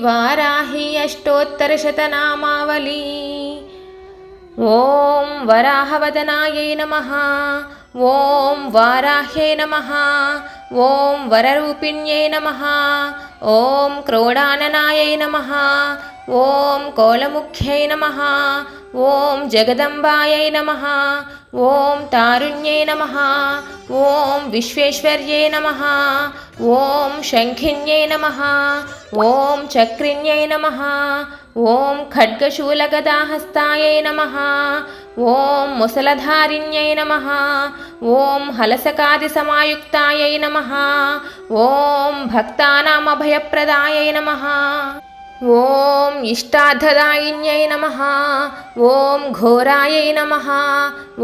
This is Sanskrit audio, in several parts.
वाराही अष्टोत्तरशतनामावली। ॐ वराहवदनायै नमः। ॐ वाराह्यै नमः। ॐ वररूपिण्यै नमः। ॐ क्रोडाननायै नमः। ॐ कोलमुख्यै नमः। ॐ जगदम्बायै नमः। ॐ तारुण्यै नमः। ॐ विश्वेश्वर्यै नमः। ॐ शङ्खिन्यै नमः। ॐ चक्रिण्यै नमः। ॐ खड्गशूलगदाहस्तायै नमः। ॐ मुसलधारिण्यै नमः। ॐ हलसकादिसमायुक्तायै नमः। ॐ भक्तानामभयप्रदायै नमः। ॐ इष्टार्थदायिन्यै नमः। ॐ घोरायै नमः।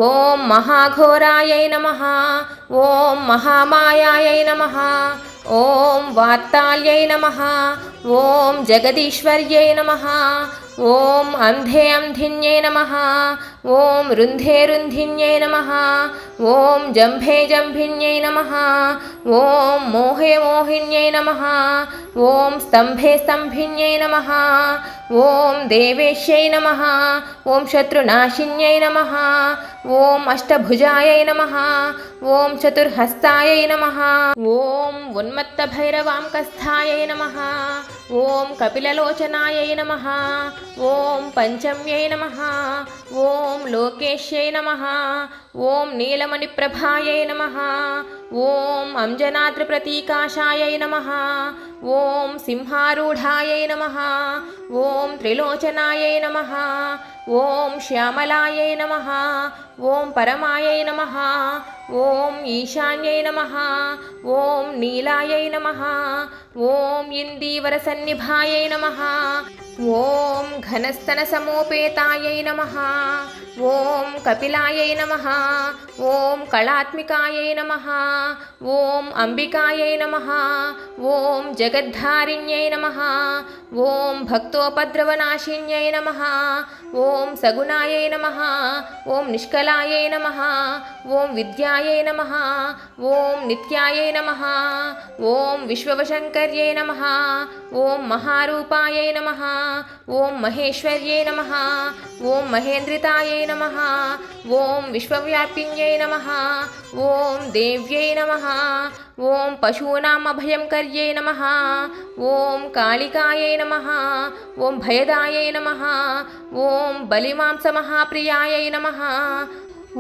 ॐ महाघोरायै नमः। ॐ महामायायै नमः। ॐ वात्ताल्यै नमः। ॐ जगदीश्वर्यै नमः। ॐ अन्धे अन्धिन्यै नमः। ॐ रुन्धे रुन्धिन्यै नमः। ॐ जम्भे जम्भिन्यै नमः। ॐ मोहे मोहिन्यै नमः। ॐ स्तम्भे स्तम्भिन्यै नमः। ॐ देवेश्यै नमः। ॐ शत्रुनाशिन्यै नमः। ॐ अष्टभुजायै नमः। ॐ चतुर्हस्तायै नमः। ॐ उन्मत्तभैरवाङ्कस्थायै नमः। ॐ कपिललोचनायै नमः। ॐ पञ्चम्यै नमः। ॐ लोकेश्यै नमः। ॐ नीलमणिप्रभायै नमः। ॐ अञ्जनाद्रिप्रतीकाशायै नमः। ॐ सिंहारूढायै नमः। ॐ त्रिलोचनायै नमः। ॐ श्यामलायै नमः। ॐ परमायै नमः। ॐ ईशान्यै नमः। ॐ नीलायै नमः। ॐ इन्दीवरसन्निभायै नमः। ॐ घनस्तनसमोपेतायै नमः। ॐ कपिलायै नमः। ॐ कलात्मिकायै नमः। ॐ अम्बिकायै नमः। ॐ जगद्धारिण्यै नमः। ॐ भक्तोपद्रवनाशिन्यै नमः। ॐ सगुणायै नमः। ॐ निष्कलायै नमः। ॐ विद्यायै नमः। ॐ नित्यायै नमः। ॐ विश्ववशङ्कर्यै नमः। ॐ महारूपायै नमः। ॐ महेश्वर्यै नमः। ॐ महेन्द्रितायै नमः। ॐ विश्वव्यापिन्यै नमः। ॐ देव्यै नमः। ॐ पशूनामभयङ्कर्यै नमः। ॐ कालिकायै नमः। ॐ भयदायै नमः। ॐ बलिमांसमहाप्रियायै नमः।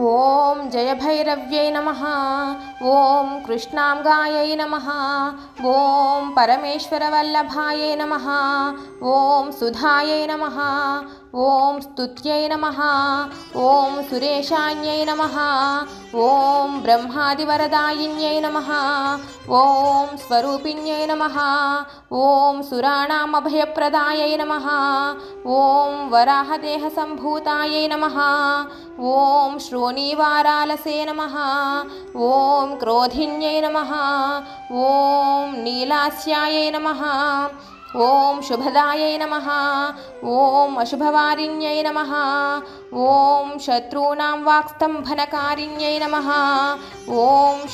ॐ जयभैरव्यै नमः। ॐ कृष्णाम्गायै नमः। ॐ परमेश्वरवल्लभायै नमः। ॐ सुधायै नमः। ॐ स्तुत्यै नमः। ॐ सुरेशान्यै नमः। ॐ ब्रह्मादिवरदायिन्यै नमः। ॐ स्वरूपिण्यै नमः। ॐ सुराणामभयप्रदायै नमः। ॐ वराहदेहसम्भूतायै नमः। ॐ श्रोणीवारालसे नमः। ॐ क्रोधिन्यै नमः। ॐ नीलास्यायै नमः। ॐ शुभदायै नमः। ॐ अशुभवारिण्यै नमः। ॐ शत्रूणां वाक्स्तम्भनकारिण्यै नमः। ॐ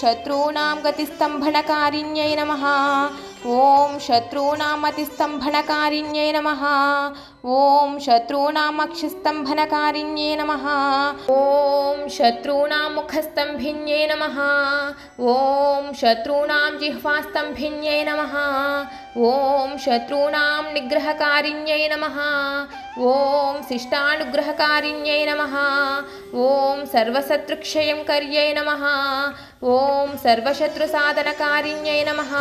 शत्रूणां गतिस्तम्भनकारिण्यै नमः। ॐ शत्रूणामतिस्तम्भनकारिण्यै नमः। ॐ शत्रूणामक्षिस्तम्भनकारिण्यै नमः। ॐ शत्रूणां मुखस्तम्भिन्यै नमः। ॐ शत्रूणां जिह्वास्तम्भिन्यै नमः। ॐ शत्रूणां निग्रहकारिण्यै नमः। ॐ शिष्टानुग्रहकारिण्यै नमः। ॐ सर्वशत्रुक्षयङ्कर्यै नमः। ॐ सर्वशत्रुसाधनकारिण्यै नमः।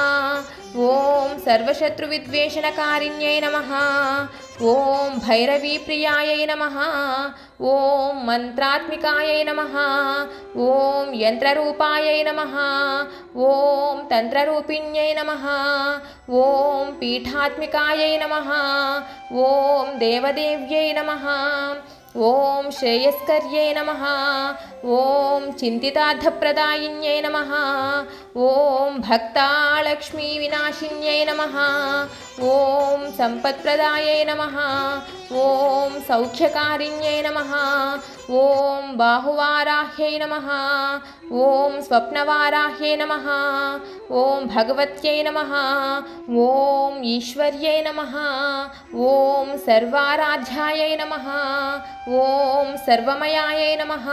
ॐ सर्वशत्रुविद्वेषणकारिण्यै नमः। ॐ भैरवीप्रियायै नमः। ॐ मन्त्रात्मिकायै नमः। ॐ यन्त्ररूपायै नमः। ॐ तन्त्ररूपिण्यै नमः। ॐ पीठात्मिकायै नमः। ॐ देवदेव्यै नमः। ॐ श्रेयस्कर्यै नमः। ॐ चिन्तितार्थप्रदायिन्यै नमः। ॐ भक्तालक्ष्मीविनाशिन्यै नमः। ॐ सम्पत्प्रदायै नमः। ॐ सौख्यकारिण्यै नमः। ॐ बाहुवाराह्यै नमः। ॐ स्वप्नवाराह्यै नमः। ॐ भगवत्यै नमः। ॐ ఈశ్వర్యై నమః. ఓం సర్వారాధ్యాయై నమః. ఓం సర్వమయాయై నమః.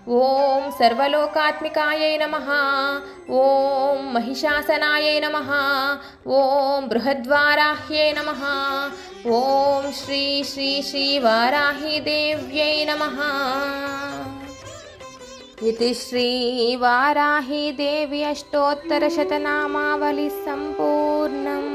ఓం సర్వలోకాత్మికాయై నమః. ఓం మహిషాసనాయై నమః. ఓం బృహద్వారాహ్యై నమః. ఓం శ్రీ శ్రీ శ్రీ వారాహీదేవ్యై నమః. इति श्रीवाराहीदेवी अष्टोत्तरशतनामावलिः सम्पूर्णम्.